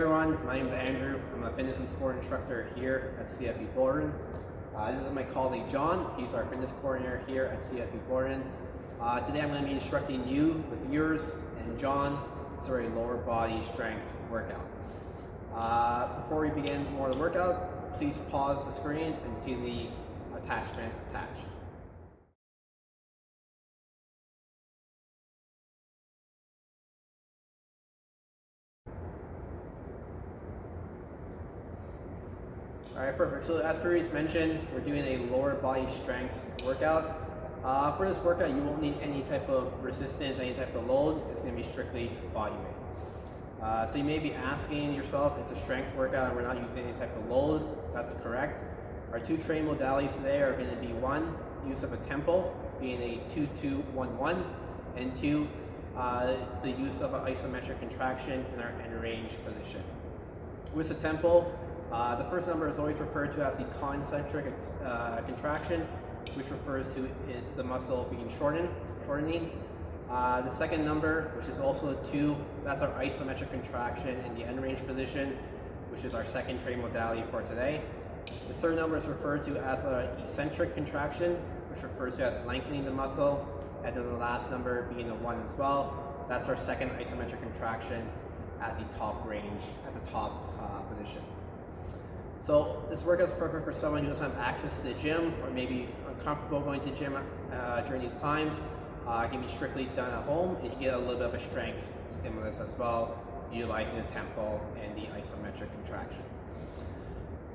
Everyone, my name is Andrew. I'm a fitness and sport instructor here at CFB Borden. This is my colleague John. He's our fitness coordinator here at CFB Borden. Today I'm going to be instructing you, the viewers, and John through a lower body strength workout. Before we begin more of the workout, please pause the screen and see the attachment attached. Alright, perfect. So as previously mentioned, we're doing a lower body strength workout. For this workout, you won't need any type of resistance, any type of load. It's going to be strictly body weight. So you may be asking yourself, it's a strength workout and we're not using any type of load. That's correct. Our two training modalities today are going to be one, use of a tempo, being a 2-2-1-1, and two, the use of an isometric contraction in our end range position. With the tempo, the first number is always referred to as the concentric contraction, which refers to the muscle being shortening. The second number, which is also a 2, that's our isometric contraction in the end range position, which is our second training modality for today. The third number is referred to as an eccentric contraction, which refers to as lengthening the muscle, and then the last number being a 1 as well. That's our second isometric contraction at the top range, at the top position. So this workout is perfect for someone who doesn't have access to the gym or maybe uncomfortable going to the gym during these times. It can be strictly done at home, and you get a little bit of a strength stimulus as well, utilizing the tempo and the isometric contraction.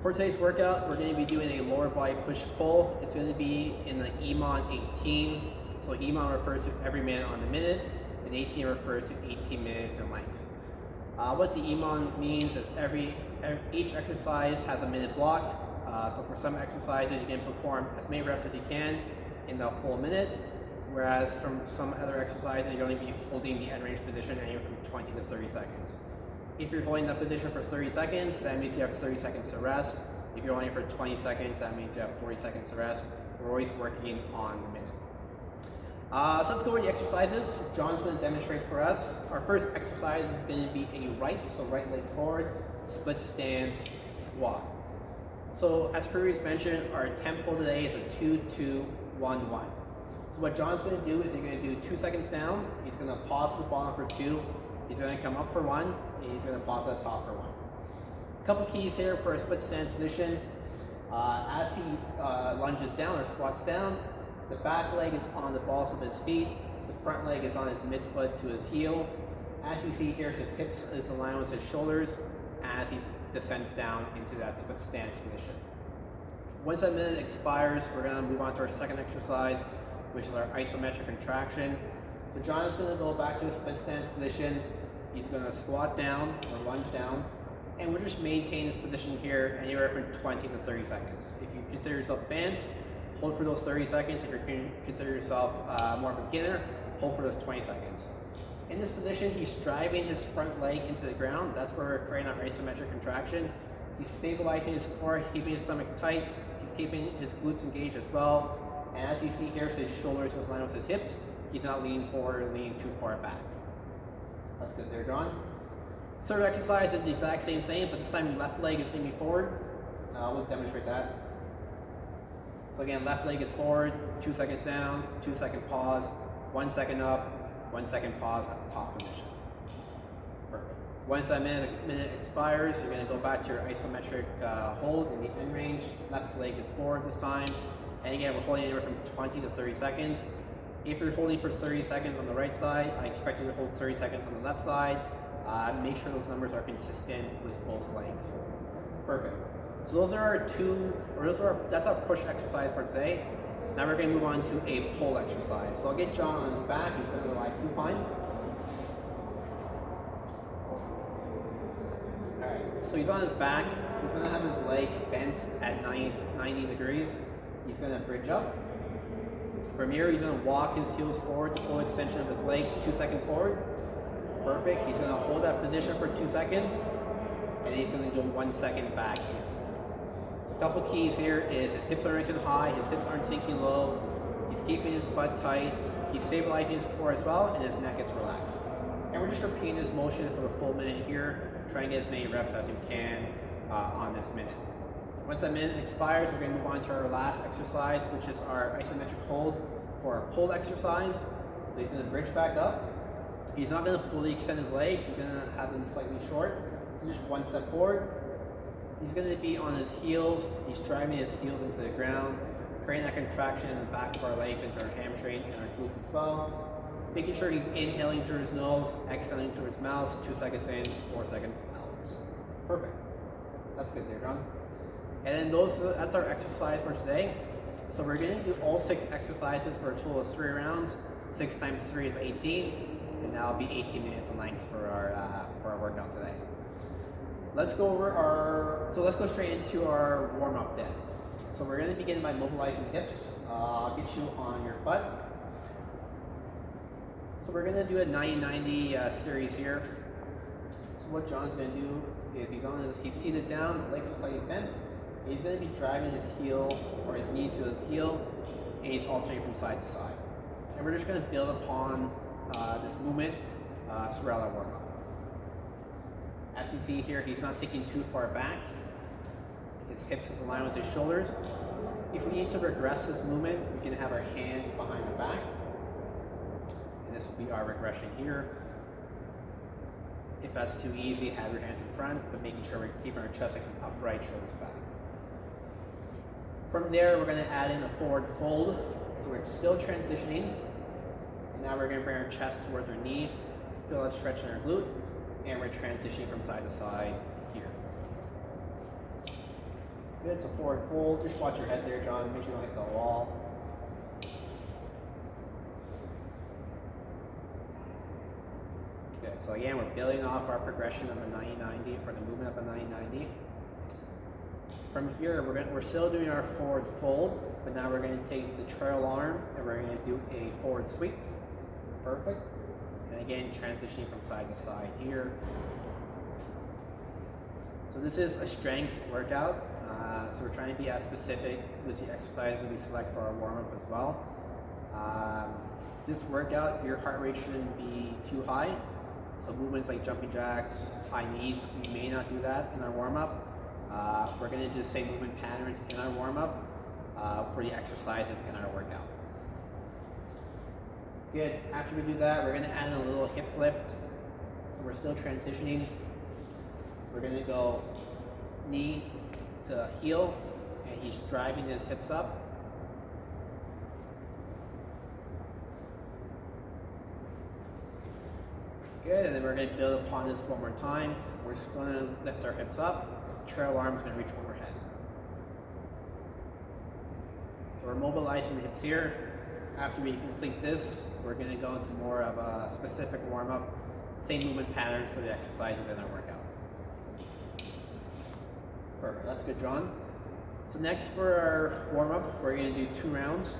For today's workout, we're going to be doing a lower body push-pull. It's going to be in the EMON 18. So EMON refers to every minute on the minute, and 18 refers to 18 minutes in length. What the EMON means is each exercise has a minute block. So for some exercises, you can perform as many reps as you can in the full minute, whereas from some other exercises, you're going to be holding the end range position anywhere from 20 to 30 seconds. If you're holding that position for 30 seconds, that means you have 30 seconds to rest. If you're holding it for 20 seconds, that means you have 40 seconds to rest. We're always working on the minute. So let's go over the exercises. John's going to demonstrate for us. Our first exercise is going to be a so right legs forward, split stance squat. So as previously mentioned, our tempo today is a 2-2-1-1. So what John's going to do is he's going to do 2 seconds down, he's going to pause at the bottom for 2, he's going to come up for 1, and he's going to pause at the top for 1. A couple keys here for a split stance position. As he lunges down or squats down, the back leg is on the balls of his feet, the front leg is on his midfoot to his heel. As you see here, his hips is aligned with his shoulders as he descends down into that split stance position. Once that minute expires, we're going to move on to our second exercise, which is our isometric contraction. So John is going to go back to his split stance position. He's going to squat down or lunge down, and we'll just maintain this position here anywhere from 20 to 30 seconds. If you consider yourself advanced, hold for those 30 seconds. If you consider yourself more of a beginner, hold for those 20 seconds. In this position, he's driving his front leg into the ground. That's where we're creating our isometric contraction. He's stabilizing his core, he's keeping his stomach tight, he's keeping his glutes engaged as well. And as you see here, so his shoulders is aligned with his hips. He's not leaning forward or leaning too far back. That's good there, John. Third exercise is the exact same thing, but this time left leg is going to be forward. We'll demonstrate that. So again, left leg is forward, 2 seconds down, 2 second pause, 1 second up, 1 second pause at the top position. Perfect. Once that minute expires, you're going to go back to your isometric hold in the end range. Left leg is forward this time. And again, we're holding anywhere from 20 to 30 seconds. If you're holding for 30 seconds on the right side, I expect you to hold 30 seconds on the left side. Make sure those numbers are consistent with both legs. Perfect. So those are that's our push exercise for today. Now we're going to move on to a pull exercise. So I'll get John on his back. He's going to lie supine. Alright, so he's on his back. He's going to have his legs bent at 90 degrees. He's going to bridge up. From here, he's going to walk his heels forward to full extension of his legs, 2 seconds forward. Perfect. He's going to hold that position for 2 seconds. And he's going to do 1 second back here. A couple keys here is his hips are nice and high, his hips aren't sinking low, he's keeping his butt tight, he's stabilizing his core as well, and his neck is relaxed. And we're just repeating this motion for the full minute here. Try and get as many reps as you can on this minute. Once that minute expires, we're going to move on to our last exercise, which is our isometric hold for our pull exercise. So he's going to bridge back up. He's not going to fully extend his legs. He's going to have them slightly short. So just one step forward. He's going to be on his heels. He's driving his heels into the ground, creating that contraction in the back of our legs into our hamstring and our glutes as well. Making sure he's inhaling through his nose, exhaling through his mouth, 2 seconds in, 4 seconds out. Perfect. That's good there, John. And then that's our exercise for today. So we're going to do all 6 exercises for a total of 3 rounds. 6 times 3 is 18, and that'll be 18 minutes in length for our workout today. Let's go straight into our warm-up then. So we're going to begin by mobilizing the hips. I'll get you on your butt. So we're going to do a 90-90 series here. So what John's going to do is he's seated down, legs are slightly bent. He's going to be driving his heel or his knee to his heel, and he's alternating from side to side. And we're just going to build upon this movement throughout our warm-up. As you see here, he's not taking too far back. His hips is aligned with his shoulders. If we need to regress this movement, we can have our hands behind the back. And this will be our regression here. If that's too easy, have your hands in front, but making sure we're keeping our chest nice and upright, shoulders back. From there, we're going to add in a forward fold. So we're still transitioning. And now we're going to bring our chest towards our knee, feel that stretch in our glute, and we're transitioning from side to side here. Good, so forward fold. Just watch your head there, John. Make sure you don't hit the wall. Good, so again, we're building off our progression of a 90-90 for the movement of a 90-90. From here, we're still doing our forward fold, but now we're going to take the trail arm and we're going to do a forward sweep. Perfect. And again, transitioning from side to side here. So this is a strength workout. So we're trying to be as specific with the exercises we select for our warm-up as well. This workout, your heart rate shouldn't be too high. So movements like jumping jacks, high knees, we may not do that in our warm-up. We're going to do the same movement patterns in our warm-up for the exercises in our workout. Good. After we do that, we're going to add in a little hip lift. So we're still transitioning. We're going to go knee to heel, and he's driving his hips up. Good, and then we're going to build upon this one more time. We're just going to lift our hips up. Trail arm's going to reach overhead. So we're mobilizing the hips here. After we complete this, we're going to go into more of a specific warm-up. Same movement patterns for the exercises in our workout. Perfect, that's good, John. So next for our warm-up, we're going to do 2 rounds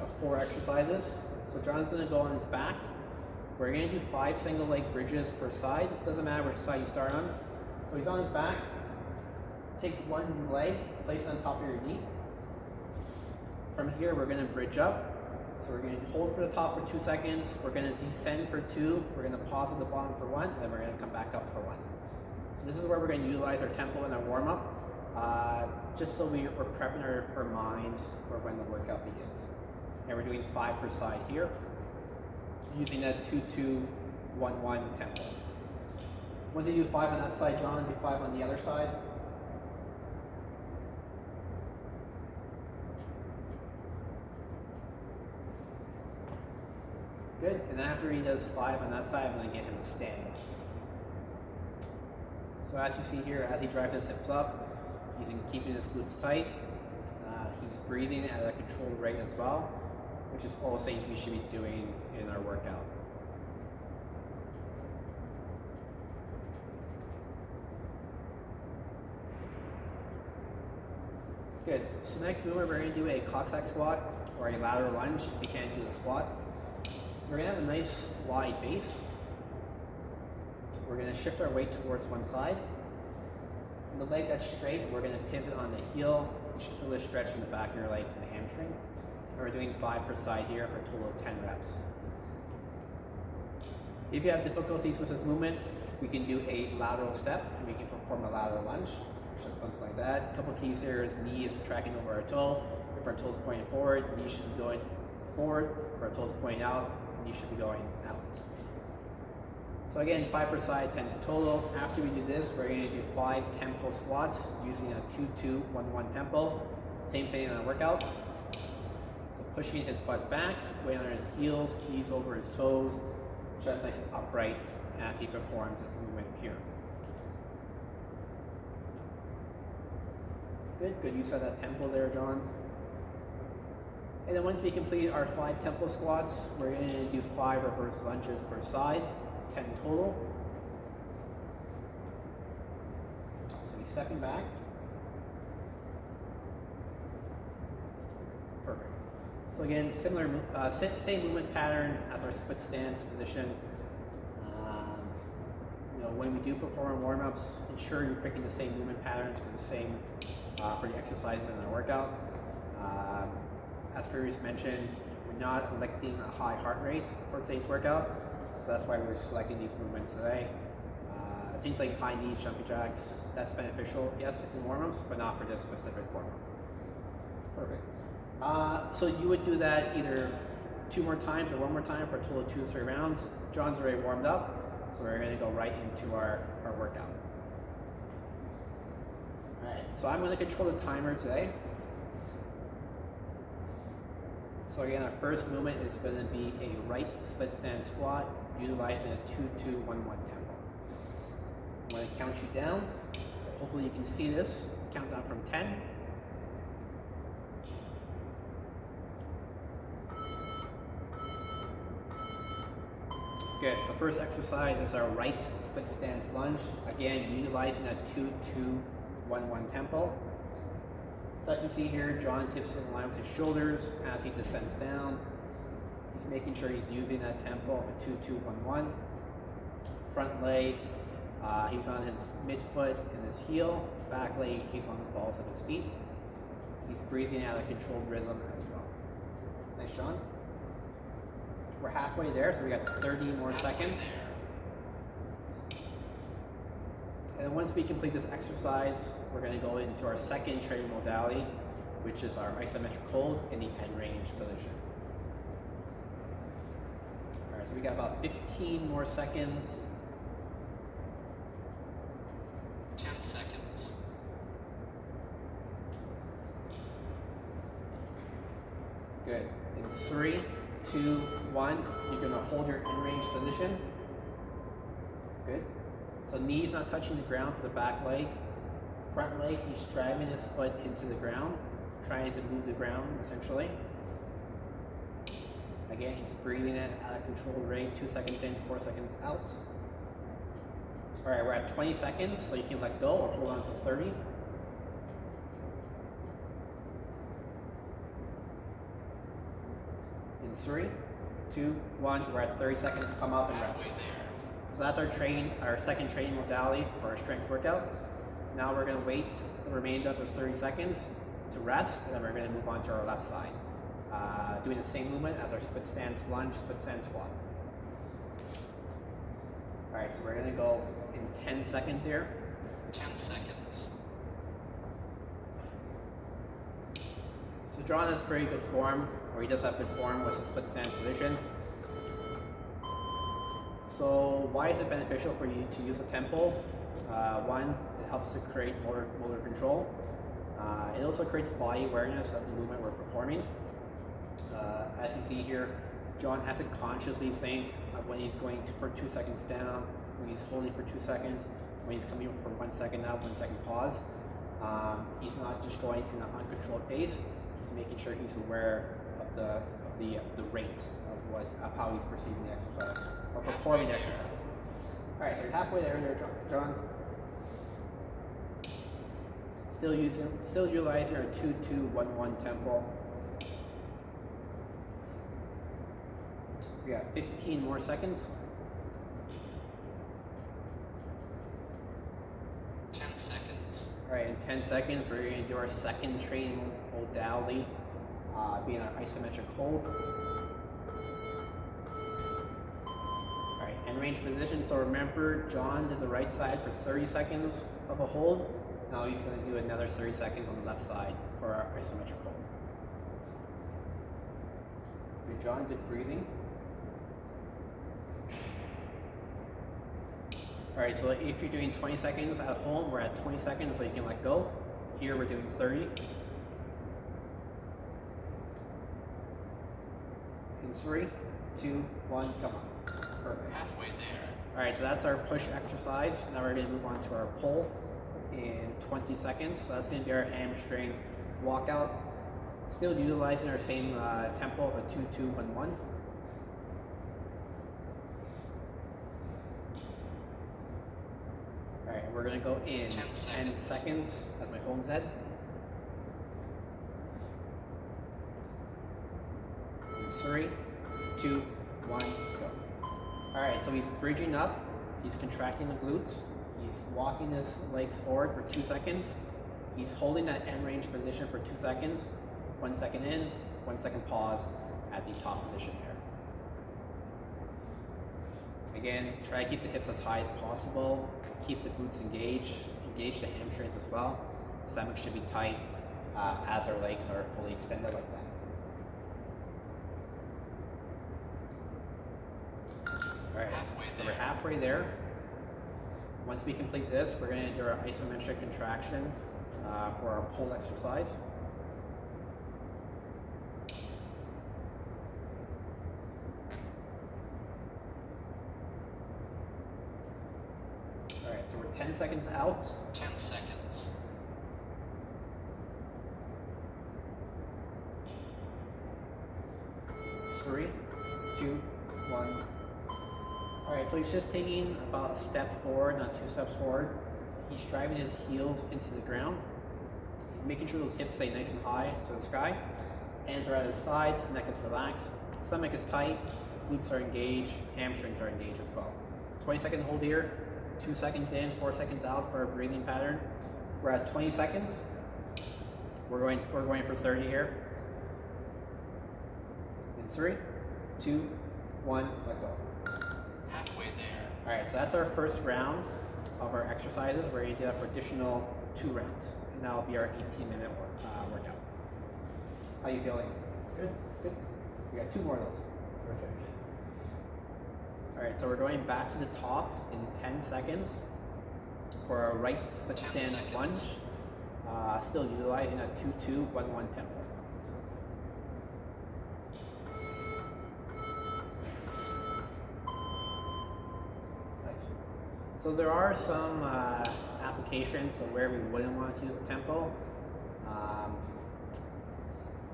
of 4 exercises. So John's going to go on his back. We're going to do 5 single leg bridges per side. Doesn't matter which side you start on. So he's on his back. Take one leg, place it on top of your knee. From here, we're going to bridge up. So we're going to hold for the top for 2 seconds. We're going to descend for 2. We're going to pause at the bottom for 1, and then we're going to come back up for 1. So this is where we're going to utilize our tempo in our warm-up, just so we're prepping our minds for when the workout begins. And we're doing 5 per side here, using that 2-2-1-1 tempo. Once you do 5 on that side, John, do 5 on the other side. Good, and after he does 5 on that side, I'm going to get him to stand up. So as you see here, as he drives his hips up, he's keeping his glutes tight. He's breathing at a controlled rate as well, which is all things we should be doing in our workout. Good, so next movement we're going to do a Cocksack Squat or a lateral lunge if you can't do the squat. So we're going to have a nice wide base. We're going to shift our weight towards one side. And the leg that's straight, we're going to pivot on the heel. You should feel a stretch in the back of your legs and the hamstring. And we're doing 5 per side here for a total of 10 reps. If you have difficulties with this movement, we can do a lateral step, and we can perform a lateral lunge, something like that. A couple keys there is knee is tracking over our toe. If our toe is pointing forward, knee should be going forward. If our toe is pointing out, knee should be going out. So again, 5 per side, 10 total. After we do this, we're going to do 5 tempo squats using a 2-2-1-1 tempo. Same thing in our workout. So pushing his butt back, weight on his heels, knees over his toes, chest nice and upright as he performs this movement here. Good use of that tempo there, John. And then once we complete our 5 tempo squats, we're going to do 5 reverse lunges per side, 10 total. So he's stepping back. Perfect. So again, similar, same movement pattern as our split stance position. When we do perform warm-ups, ensure you're picking the same movement patterns for the exercises in our workout. As previously mentioned, we're not electing a high heart rate for today's workout, so that's why we're selecting these movements today. Things like high knees, jumping jacks, that's beneficial, yes, in warm-ups, but not for this specific warm-up. Perfect. So you would do that either 2 more times or 1 more time for a total of 2 to 3 rounds. John's already warmed up, so we're going to go right into our workout. Alright, so I'm going to control the timer today. So again, our first movement is going to be a right split stance squat utilizing a 2-2-1-1 tempo. I'm going to count you down, so hopefully you can see this. Count down from 10. Good, so first exercise is our right split stance lunge. Again, utilizing a 2-2-1-1 tempo. So as you see here, John's hips in line with his shoulders as he descends down. He's making sure he's using that tempo of a 2-2-1-1. Front leg, he's on his midfoot and his heel. Back leg, he's on the balls of his feet. He's breathing out a controlled rhythm as well. Nice, John. We're halfway there, so we got 30 more seconds. And once we complete this exercise, we're going to go into our second training modality, which is our isometric hold in the end range position. All right, so we got about 15 more seconds. 10 seconds. Good. In 3, 2, 1, you're going to hold your end range position. Good. So knees not touching the ground for the back leg. Front leg, he's driving his foot into the ground, trying to move the ground essentially. Again, he's breathing it at a controlled rate, 2 seconds in, 4 seconds out. All right, we're at 20 seconds, so you can let go or hold on to 30. In 3, 2, 1, we're at 30 seconds, come up and rest. So that's our second training modality for our strength workout. Now we're going to wait the remainder of those 30 seconds to rest, and then we're going to move on to our left side, doing the same movement as our split stance lunge, split stance squat. All right, so we're going to go in 10 seconds here. 10 seconds. So John has pretty good form, or he does have good form with the split stance position. So why is it beneficial for you to use a tempo? One, it helps to create motor control. It also creates body awareness of the movement we're performing. As you see here, John has to consciously think of when he's going for 2 seconds down, when he's holding for 2 seconds, when he's coming for 1 second up, 1 second pause. He's not just going in an uncontrolled pace. He's making sure he's aware of the rate of how he's perceiving the exercise or performing the exercise. All right, so you're halfway there, John. Still utilizing our 2-2-1-1 tempo. We got 15 more seconds. 10 seconds. All right, in 10 seconds, we're going to do our second training modality, being our isometric hold. All right, end range position. So remember, John did the right side for 30 seconds of a hold. Now he's going to do another 30 seconds on the left side for our isometric hold. Good, John, good breathing. Alright, so if you're doing 20 seconds at home, we're at 20 seconds so you can let go. Here we're doing 30. In 3, 2, 1, come on. Perfect. Halfway there. Alright, so that's our push exercise. Now we're going to move on to our pull in 20 seconds. So that's going to be our hamstring walkout. Still utilizing our same tempo of a 2-2-1-1. Alright, we're going to go in 10 seconds, as my phone said. 3, 2, 1, go. Alright, so he's bridging up, he's contracting the glutes, he's walking his legs forward for 2 seconds, he's holding that end range position for 2 seconds, 1 second in, 1 second pause at the top position here. Again, try to keep the hips as high as possible, keep the glutes engaged, engage the hamstrings as well. Stomach should be tight as our legs are fully extended like that. Alright, so we're halfway there. Once we complete this, we're going to do our isometric contraction for our pull exercise. Alright, so we're 10 seconds out. 10 seconds. 3, 2, 1. Alright, so he's just taking about a step forward, not 2 steps forward. He's driving his heels into the ground. He's making sure those hips stay nice and high to the sky. Hands are at his sides, neck is relaxed, stomach is tight, glutes are engaged, hamstrings are engaged as well. 20-second hold here, 2 seconds in, 4 seconds out for our breathing pattern. We're at 20 seconds. We're going for 30 here. In 3, 2, 1, let go. Halfway there. Alright, so that's our first round of our exercises. We're going to do that for additional 2 rounds. And that'll be our 18-minute workout. How you feeling? Good. Good. We got 2 more of those. Perfect. Alright, so we're going back to the top in 10 seconds for our right split 10 stance seconds. lunge. Still utilizing a 2-2-1-1 tempo. Nice. So there are some applications of where we wouldn't want to use a tempo.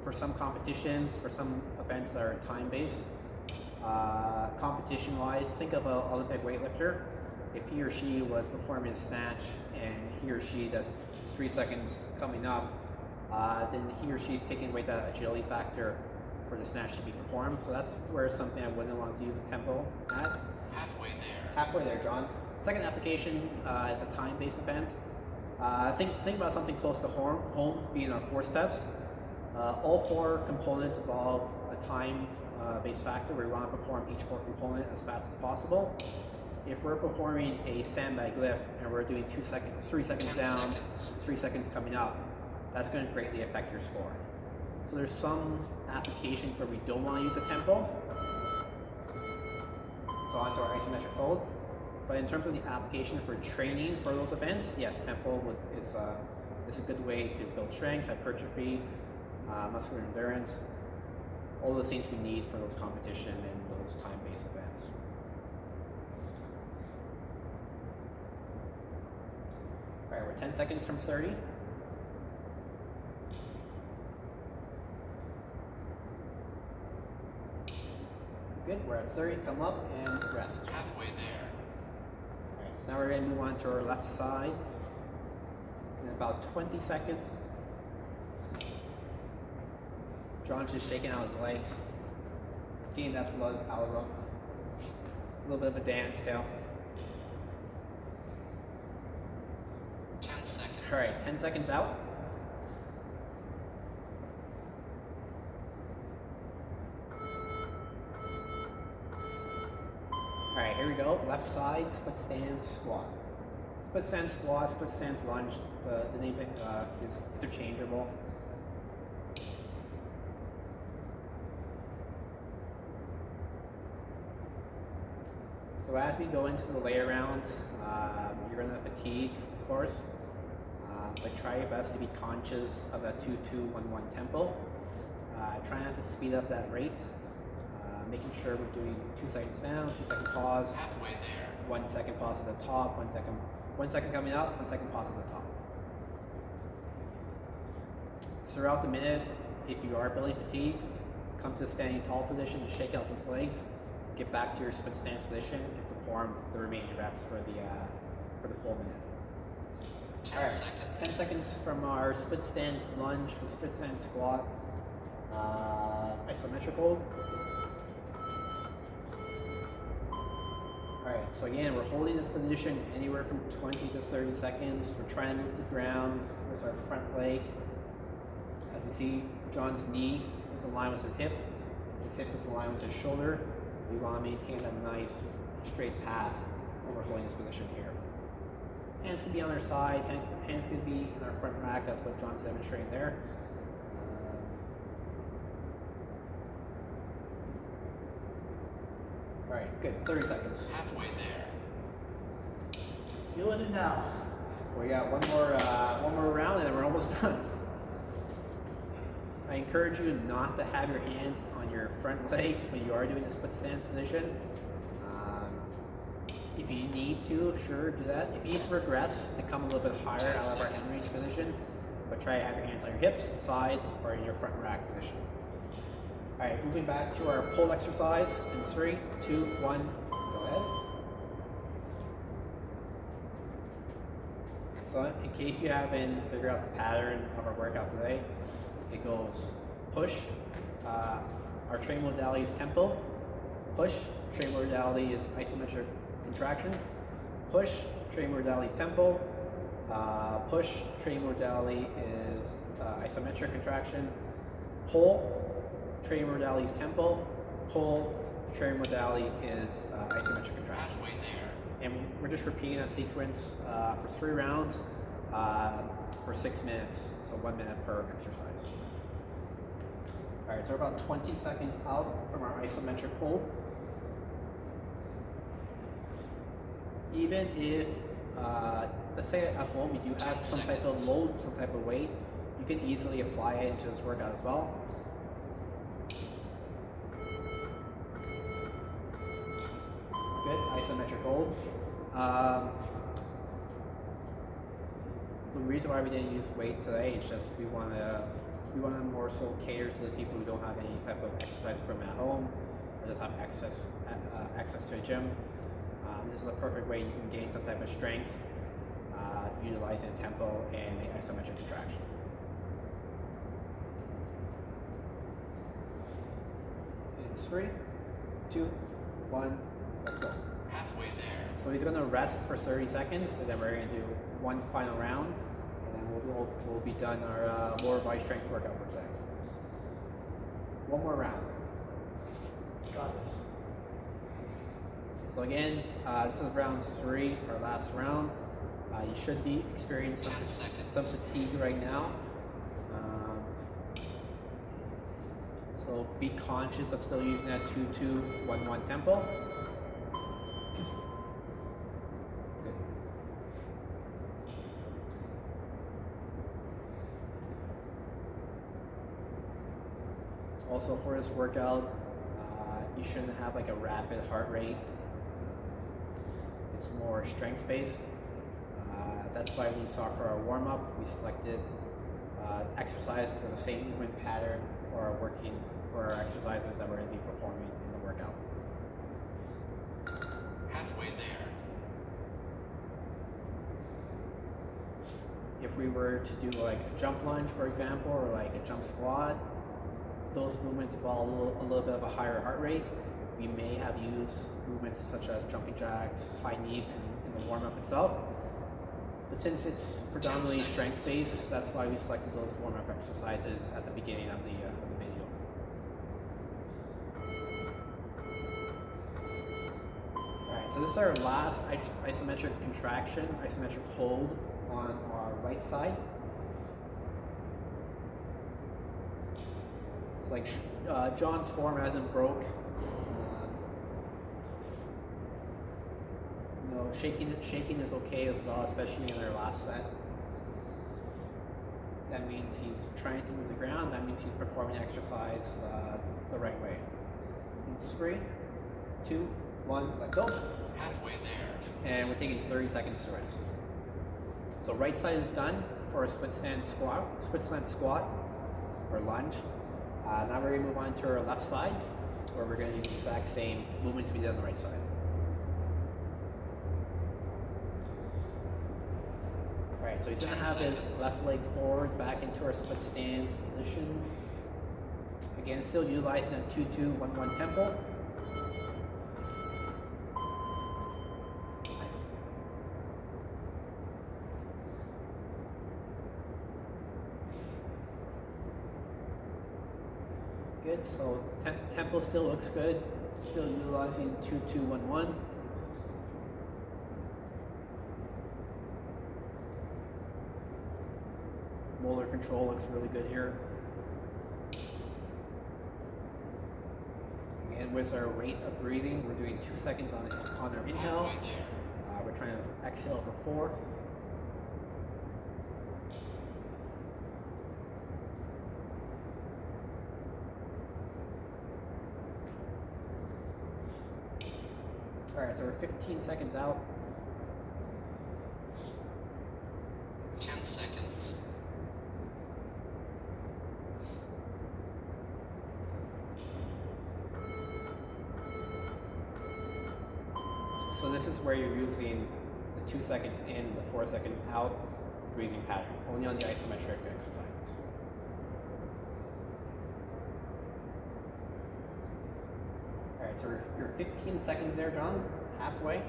For some competitions, for some events that are time-based, competition-wise, think of an Olympic weightlifter. If he or she was performing a snatch and he or she does 3 seconds coming up, then he or she's taking away that agility factor for the snatch to be performed. So that's where something I wouldn't want to use a tempo at. Halfway there. Halfway there, John. Second application is a time-based event. Think about something close to home being our force test. All 4 components involve a time-based factor. We want to perform each 4 component as fast as possible. If we're performing a sandbag lift and we're doing 2 seconds, 3 seconds 10 down, seconds. 3 seconds coming up, that's going to greatly affect your score. So there's some applications where we don't want to use a tempo. So onto our isometric hold. But in terms of the application for training for those events, yes, tempo is a good way to build strength, hypertrophy, muscular endurance, all those things we need for those competition and those time-based events. All right, we're 10 seconds from 30. Good, we're at 30, come up and rest. Halfway there. All right, so now we're going to move on to our left side in about 20 seconds. John's just shaking out his legs, getting that blood out of them. A little bit of a dance too. 10 seconds. All right, 10 seconds out. All right, here we go. Left side, split stance squat. Split stance squat, split stance lunge. The name is interchangeable. So as we go into the layer rounds, you're going to fatigue, of course, but try your best to be conscious of that 2-2-1-1 tempo. Try not to speed up that rate, making sure we're doing 2 seconds down, 2 second pause, Halfway there. 1 second pause at the top, 1 second coming up, 1 second pause at the top. Throughout the minute, if you are building fatigue, come to a standing tall position to shake out those legs, get back to your split stance position, and perform the remaining reps for the full minute. 10 Alright, seconds. 10 seconds from our split stance lunge, the split stance squat, isometric hold. Alright, so again, we're holding this position anywhere from 20 to 30 seconds. We're trying to move the ground with our front leg. As you see, John's knee is aligned with his hip is aligned with his shoulder. We want to maintain a nice straight path when we're holding this position here. Hands can be on our sides, hands can be in our front rack, that's what John's demonstrating there. Alright, good, 30 seconds. Halfway there. Feeling it now. We got one more round and then we're almost done. I encourage you not to have your hands on your front legs when you are doing the split stance position. If you need to, sure, do that. If you need to progress to come a little bit higher out of our end range position, but try to have your hands on your hips, sides, or in your front rack position. Alright, moving back to our pull exercise in 3, 2, 1, go ahead. So in case you haven't figured out the pattern of our workout today, it goes push, our training modality is tempo, push, training modality is isometric contraction, push, training modality is tempo, push, training modality is isometric contraction, pull, training modality is tempo, pull, training modality is isometric contraction. Halfway there. And we're just repeating that sequence for 3 rounds for 6 minutes, so 1 minute per exercise. Alright, so we're about 20 seconds out from our isometric hold. Even if, let's say at home you do have some type of load, some type of weight, you can easily apply it into this workout as well. Good, isometric hold. The reason why we didn't use weight today is just we want to more so cater to the people who don't have any type of exercise equipment at home or just have access to a gym. This is a perfect way you can gain some type of strength utilizing tempo and the isometric contraction. In 3, 2, 1, let's go. Halfway there. So he's going to rest for 30 seconds, and then we're going to do one final round, and then we'll be done our lower body strength workout for today. One more round. Got this. So again, this is round 3, our last round. You should be experiencing 10 seconds. some fatigue right now. So be conscious of still using that 2-2-1-1 tempo. Good. Also for this workout, you shouldn't have like a rapid heart rate. It's more strength based. That's why we saw for our warm up, we selected exercises for the same movement pattern for our exercises that we're going to be performing in the workout. Halfway there. If we were to do like a jump lunge, for example, or like a jump squat, those movements involve a little bit of a higher heart rate. We may have used movements such as jumping jacks, high knees in the warm-up itself. But since it's predominantly strength-based, that's why we selected those warm-up exercises at the beginning of the video. Alright, So this is our last isometric contraction, isometric hold on our right side. It's like John's form hasn't broke. No, shaking is okay as well, especially in our last set. That means he's trying to move the ground. That means he's performing exercise the right way. In 3, 2, 1, let go. Halfway there. And we're taking 30 seconds to rest. So right side is done for a split slant squat or lunge. Now we're gonna move on to our left side, where we're gonna do the exact same movements we did on the right side. Alright, so he's gonna have his left leg forward back into our split stance position. Again, still utilizing that 2-2-1-1 tempo. Good, so tempo still looks good. Still utilizing 2-2-1-1. Molar control looks really good here. Again, with our rate of breathing, we're doing 2 seconds on our inhale. We're trying to exhale for 4. Alright, so we're 15 seconds out. 10 seconds. So this is where you're using the 2 seconds in, the 4 seconds out breathing pattern, only on the isometric exercises. Alright, so you're 15 seconds there, John, halfway.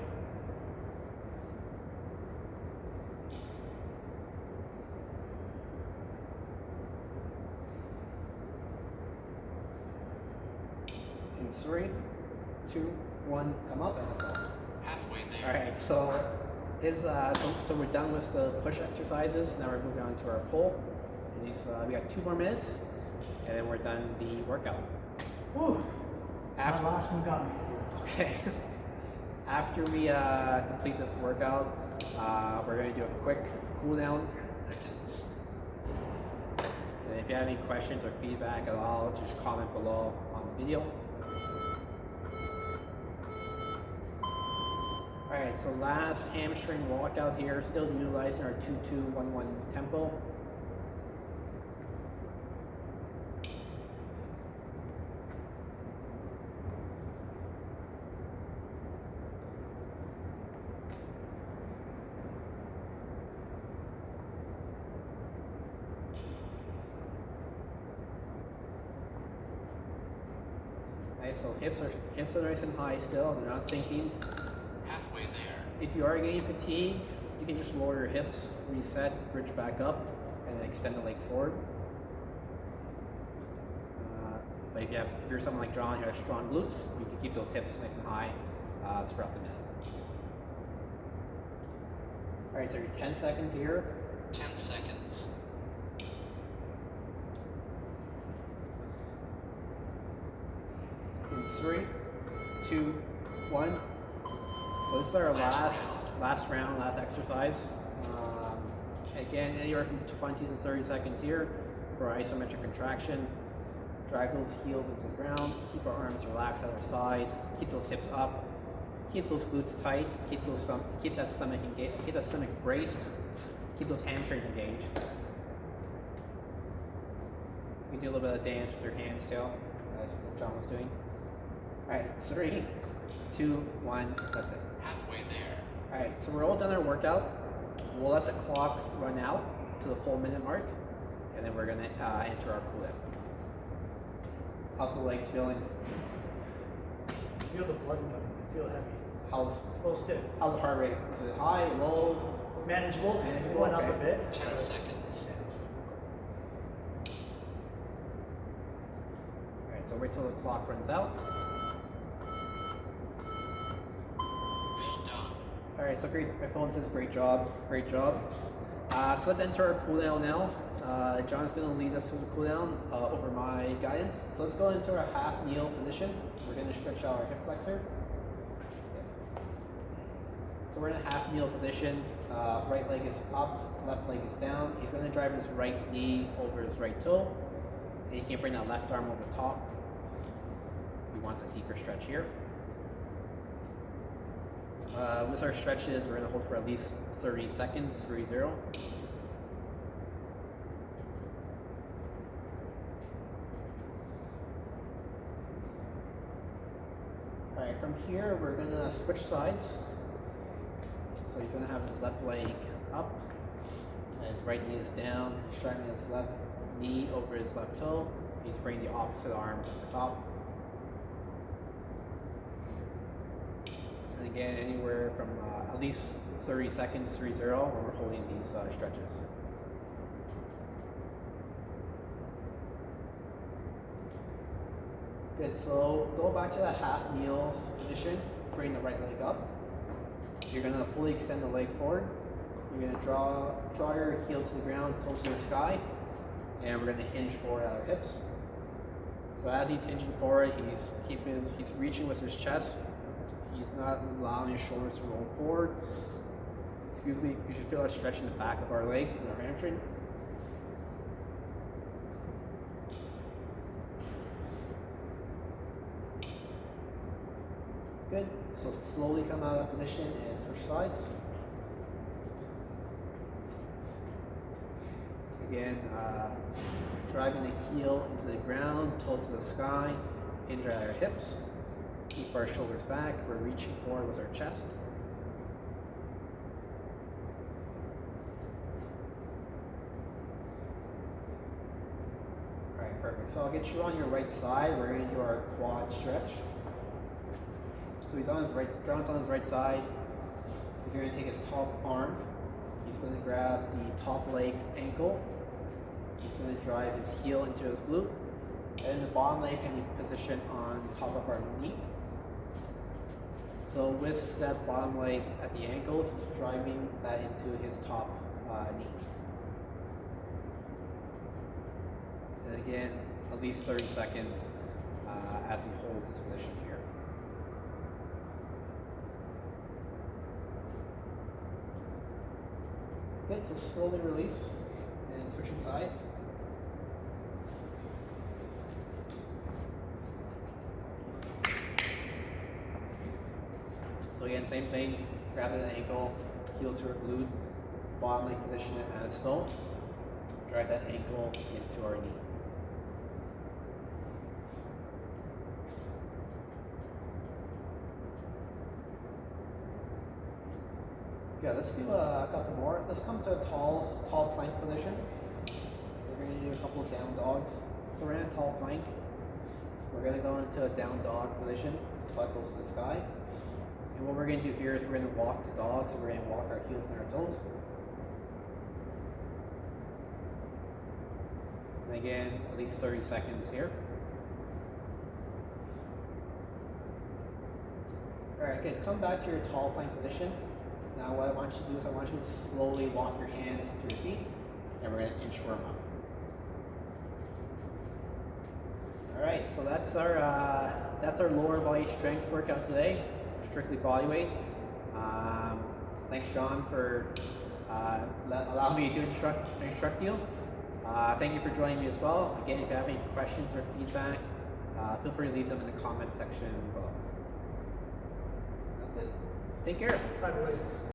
In 3, 2, 1, come up and go. Halfway there. Alright, so so we're done with the push exercises. Now we're moving on to our pull. And we got 2 more minutes, and then we're done the workout. Woo! After, My last one got me. okay. After we complete this workout, we're going to do a quick cool down. 10 seconds. And if you have any questions or feedback at all, just comment below on the video. Alright, so last hamstring walkout here, still utilizing our 2-2-1-1 tempo. Nice, so hips are nice and high still, they're not sinking. Halfway there. If you are getting fatigue, you can just lower your hips, reset, bridge back up, and then extend the legs forward. But if you're someone like John who has strong glutes, you can keep those hips nice and high throughout the minute. All right, so you're 10 seconds here. 10 seconds. In 3, 2, 1. So this is our last round, last exercise. Again, anywhere from 20 to 30 seconds here for isometric contraction. Drive those heels into the ground. Keep our arms relaxed at our sides. Keep those hips up. Keep those glutes tight. Keep that stomach engaged. Keep that stomach braced. Keep those hamstrings engaged. You can do a little bit of dance with your hands too, as what John was doing. All right, 3, 2, 1. That's it. Halfway there. All right, so we're all done our workout. We'll let the clock run out to the full minute mark, and then we're gonna enter our cool down. How's the legs feeling? Feel the blood in them. Feel heavy. How's A little stiff. the heart rate? Is it high, low? Manageable. Manageable, Going up okay. a bit. 10 seconds. All right, so wait till the clock runs out. All right, so great. My phone says great job, great job. So let's enter our cooldown now. John's going to lead us through the cooldown over my guidance. So let's go into our half kneel position. We're going to stretch out our hip flexor. So we're in a half kneel position. Right leg is up, left leg is down. He's going to drive his right knee over his right toe. And he can bring that left arm over top. He wants a deeper stretch here. With our stretches, we're going to hold for at least 30 seconds, 3-0. Alright, from here, we're going to switch sides. So he's going to have his left leg up, and his right knee is down. He's driving his left knee over his left toe. He's bringing the opposite arm over top. And again, anywhere from at least 30 seconds, 3-0, when we're holding these stretches. Good, so go back to that half kneel position, bring the right leg up. You're gonna fully extend the leg forward. You're gonna draw your heel to the ground, toe to the sky, and we're gonna hinge forward at our hips. So as he's hinging forward, he's reaching with his chest. He's not allowing his shoulders to roll forward. Excuse me, you should feel that stretch in the back of our leg and our hamstring. Good, so slowly come out of that position and switch sides. Again, driving the heel into the ground, toe to the sky, hinge at our hips. Keep our shoulders back, we're reaching forward with our chest. Alright, perfect. So I'll get you on your right side. We're going to do our quad stretch. So he's on his right, John's on his right side. He's going to take his top arm. He's going to grab the top leg's ankle. He's going to drive his heel into his glute. And the bottom leg can be positioned on top of our knee. So with that bottom leg at the ankle, he's driving that into his top knee. And again, at least 30 seconds as we hold this position here. Good, so slowly release and switching sides. So again, same thing, grab an ankle, heel to our glute, bottom leg position it as so. Drive that ankle into our knee. Yeah, let's do a couple more. Let's come to a tall plank position. We're going to do a couple of down dogs. So we're in a tall plank. We're going to go into a down dog position. Butt goes to the sky. And what we're going to do here is we're going to walk the dog. So we're going to walk our heels and our toes. And again, at least 30 seconds here. Alright, good. Come back to your tall plank position. Now what I want you to do is I want you to slowly walk your hands to your feet, and we're going to inchworm up. All right, so that's our lower body strength workout today, strictly body weight. Thanks, John, for allowing me to instruct you. Thank you for joining me as well. Again, if you have any questions or feedback, feel free to leave them in the comment section below. That's it. Take care. Bye, boys.